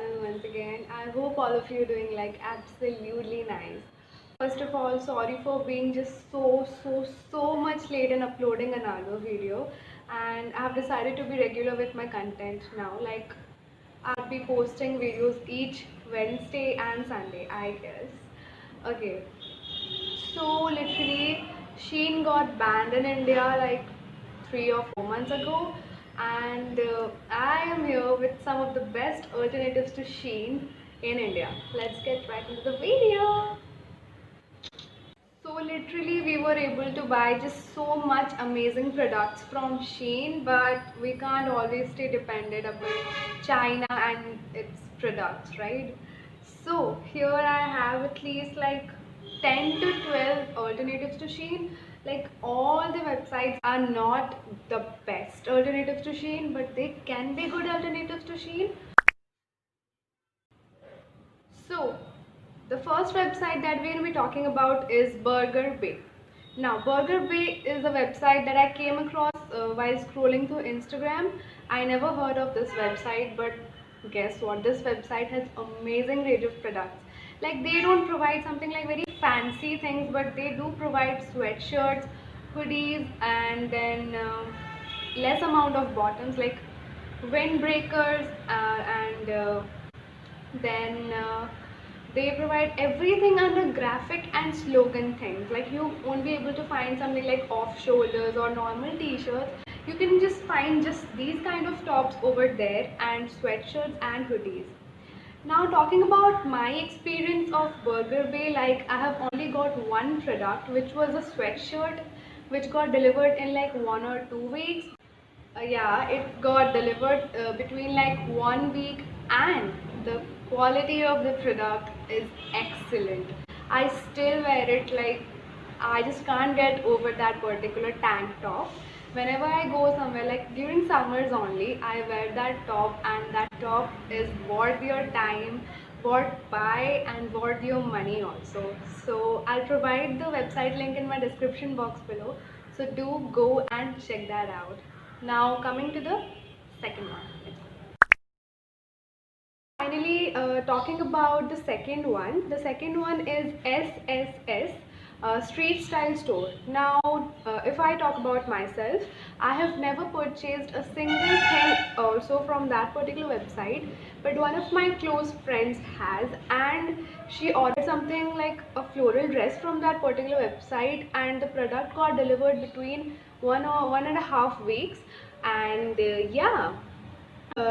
channel once again. I hope all of you are doing like absolutely nice. First of all, sorry for being just so much late in uploading another video, and I've decided to be regular with my content now. Like I'll be posting videos each Wednesday and Sunday, I guess. Okay, so literally, Shein got banned in India like 3 or 4 months ago, and I am here with some of the best alternatives to Shein in India. Let's get right into the video. So literally we were able to buy just so much amazing products from Shein, but we can't always stay dependent upon China and its products, right? So here I have at least like 10 to 12 alternatives to Shein. Like all the websites are not the best alternatives to Shein, but they can be good alternatives to Shein. So, the first website that we're going to be talking about is Burger Bay. Now, Burger Bay is a website that I came across while scrolling through Instagram. I never heard of this website, but guess what? This website has amazing range of products. Like they don't provide something like very fancy things, but they do provide sweatshirts, hoodies, and then less amount of bottoms like windbreakers and then they provide everything under graphic and slogan things. Like you won't be able to find something like off shoulders or normal t-shirts. You can just find just these kind of tops over there and sweatshirts and hoodies. Now talking about my experience of Burger Bay, like I have only got one product, which was a sweatshirt which got delivered in like 1 or 2 weeks. Yeah, it got delivered between like 1 week, and the quality of the product is excellent. I still wear it, like I just can't get over that particular tank top. Whenever I go somewhere, like during summers only, I wear that top, and that top is worth your time, worth buy, and worth your money also. So I'll provide the website link in my description box below. So do go and check that out. Now coming to the second one. Finally, talking about the second one is SSS, Street Style Store. Now, if I talk about myself, I have never purchased a single thing also from that particular website, but one of my close friends has, and she ordered something like a floral dress from that particular website, and the product got delivered between 1 or 1.5 weeks, and yeah,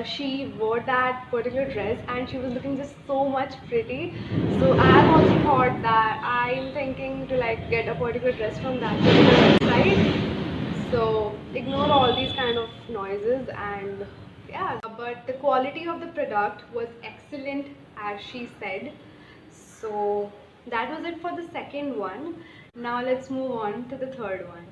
she wore that particular dress and she was looking just so much pretty. So I have also thought that I'm thinking to like get a particular dress from that particular website. So ignore all these kind of noises, and yeah, but the quality of the product was excellent as she said. So that was it for the second one. Now let's move on to the third one.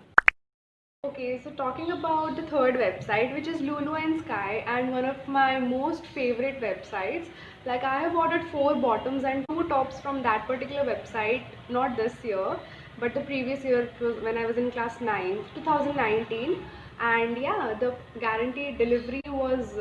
Okay, so talking about the third website, which is Lulu and Sky, and one of my most favorite websites. Like I have ordered 4 bottoms and 2 tops from that particular website, not this year, but the previous year, it was when I was in class 9, 2019. And yeah, the guaranteed delivery was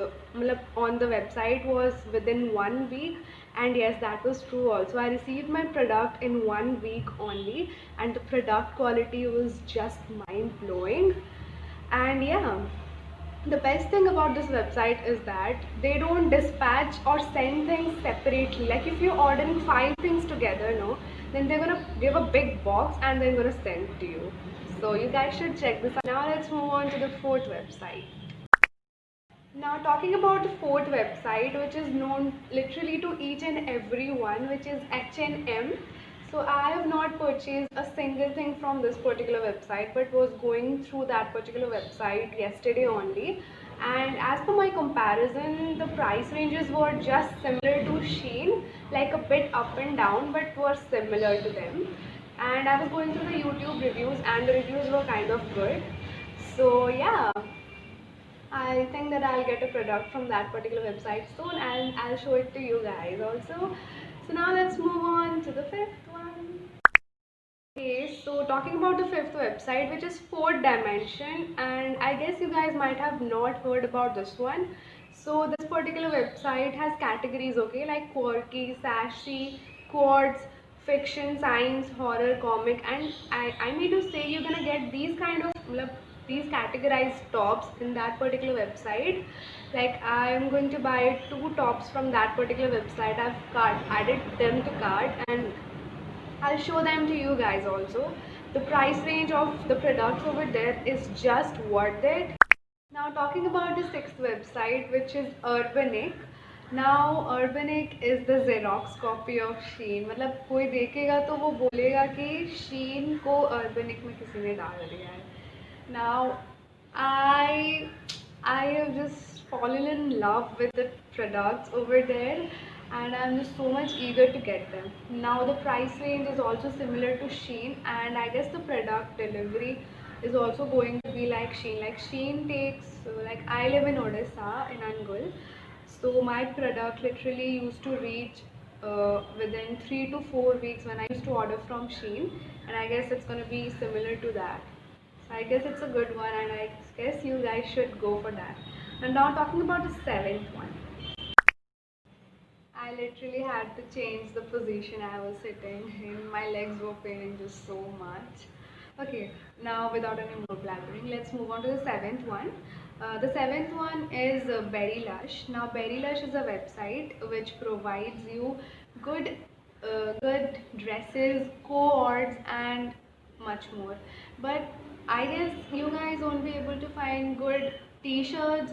on the website was within 1 week, and yes, that was true also. I received my product in 1 week only, and the product quality was just mind blowing. And yeah, the best thing about this website is that they don't dispatch or send things separately. Like if you're ordering 5 things together, no, then they're gonna give a big box and they're gonna send it to you. So you guys should check this out. Now let's move on to the fourth website. Now talking about the fourth website, which is known literally to each and every one, which is H&M. So I have not purchased a single thing from this particular website, but was going through that particular website yesterday only. And as per my comparison, the price ranges were just similar to Shein, like a bit up and down, but were similar to them. And I was going through the YouTube reviews, and the reviews were kind of good. So yeah, I think that I'll get a product from that particular website soon, and I'll show it to you guys also. So now let's move on to the fifth one. Okay, so talking about the fifth website, which is Fourth Dimension, and I guess you guys might have not heard about this one. So this particular website has categories, okay, like quirky, sassy, quartz, fiction, science, horror, comic, and I mean to say you're gonna get these kind of these categorized tops in that particular website. Like I'm going to buy two tops from that particular website. I've added them to cart, and I'll show them to you guys also. The price range of the products over there is just worth it. Now talking about the sixth website, which is Urbanic. Now Urbanic is the Xerox copy of Shein. मतलब कोई देखेगा तो वो बोलेगा कि Shein को Urbanic में किसी ने डाल दिया है. Now I I have just fallen in love with the products over there, and I'm just so much eager to get them. Now the price range is also similar to Shein, and I guess the product delivery is also going to be like Shein. Like Shein takes, like I live in Odisha in Angul, so my product literally used to reach within 3 to 4 weeks when I used to order from Shein, and I guess it's gonna be similar to that. So I guess it's a good one, and I guess you guys should go for that. And now talking about the seventh one. I literally had to change the position I was sitting in. My legs were paining just so much. Okay, now without any more blabbering, let's move on to the seventh one. The seventh one is Berry Lush. Now, Berry Lush is a website which provides you good, good dresses, cohorts, and much more. But I guess you guys won't be able to find good t-shirts,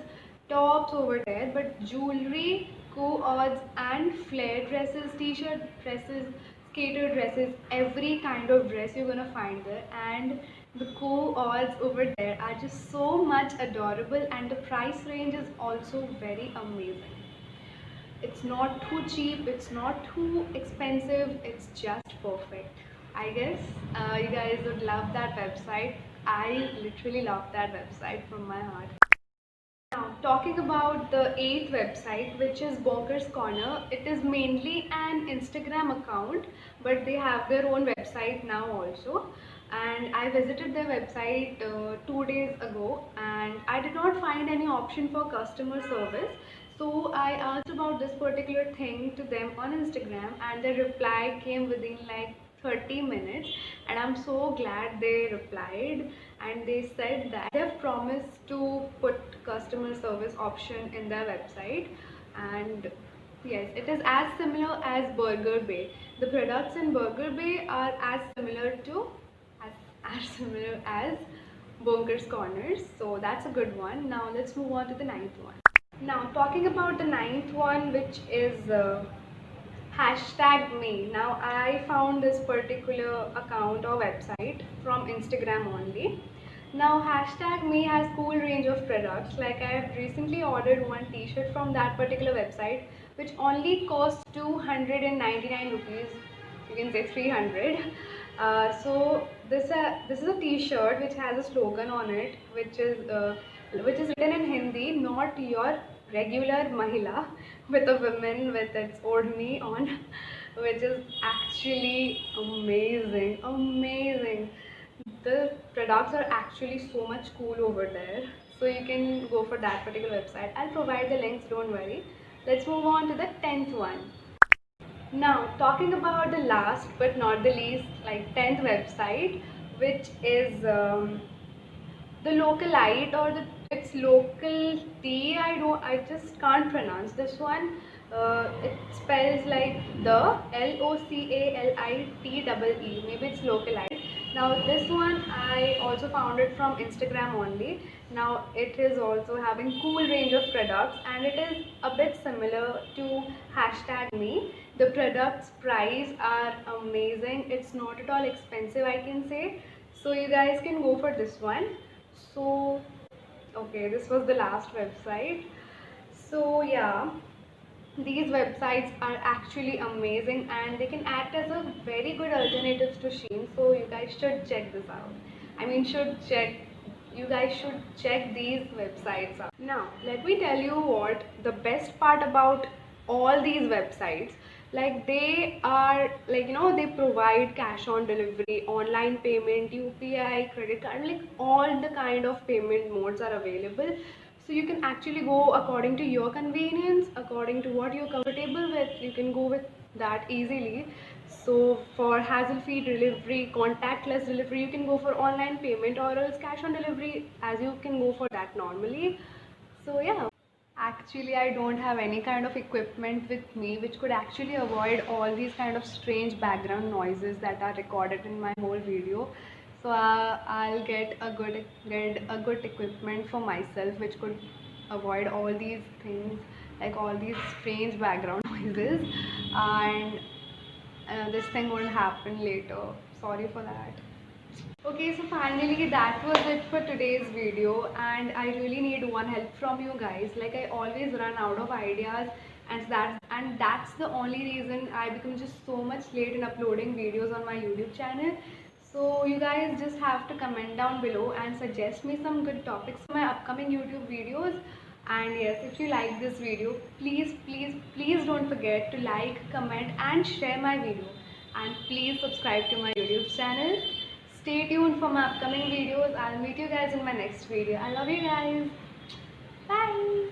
tops over there, but jewelry, co-ords and flare dresses, t-shirt dresses, skater dresses, every kind of dress you're gonna find there, and the co-ords over there are just so much adorable, and the price range is also very amazing. It's not too cheap, it's not too expensive, it's just perfect. I guess you guys would love that website. I literally love that website from my heart. Now, talking about the eighth website, which is Bonkers Corner, it is mainly an Instagram account, but they have their own website now also. And I visited their website 2 days ago, and I did not find any option for customer service. So I asked about this particular thing to them on Instagram, and the reply came within like 30 minutes, and I'm so glad they replied, and they said that they've promised to put customer service option in their website. And yes, it is as similar as Burger Bay. The products in Burger Bay are as similar to as similar as Bonkers Corners, so that's a good one. Now let's move on to the ninth one. Now talking about the ninth one, which is hashtag me. Now I found this particular account or website from Instagram only. Now hashtag me has cool range of products. Like I have recently ordered one t-shirt from that particular website, which only costs 299 rupees. You can say 300. So this is a t-shirt which has a slogan on it, which is written in Hindi, not your regular mahila, with a woman with its odhni on, which is actually amazing, amazing. The products are actually so much cool over there, so you can go for that particular website. I'll provide the links, don't worry. Let's move on to the 10th one. Now, talking about the last but not the least, like 10th website, which is the localite, or the it's local tea. I just can't pronounce this one. It spells like the LOCALITEE. Maybe it's localite. Now this one I also found it from Instagram only. Now it is also having cool range of products, and it is a bit similar to hashtag me. The products price are amazing. It's not at all expensive, I can say. So you guys can go for this one. So okay, this was the last website. So yeah, these websites are actually amazing, and they can act as a very good alternatives to Shein. So you guys should check this out. I mean, should check. You guys should check these websites out. Now, let me tell you what the best part about all these websites. Like they are, like they provide cash on delivery, online payment, UPI, credit card, like all the kind of payment modes are available. So you can actually go according to your convenience, according to what you're comfortable with. You can go with that easily. So for hassle-free delivery, contactless delivery, you can go for online payment, or else cash on delivery, as you can go for that normally. So yeah. Actually, I don't have any kind of equipment with me which could actually avoid all these kind of strange background noises that are recorded in my whole video. So I'll get a good equipment for myself which could avoid all these things, like all these strange background noises, and this thing won't happen later. Sorry for that. Okay, so finally that was it for today's video, and I really need one help from you guys. Like, I always run out of ideas, and that's the only reason I become just so much late in uploading videos on my YouTube channel. So you guys just have to comment down below and suggest me some good topics for my upcoming YouTube videos. And yes, if you like this video, please, please, please don't forget to like, comment and share my video. And please subscribe to my YouTube channel. Stay tuned for my upcoming videos. I'll meet you guys in my next video. I love you guys. Bye.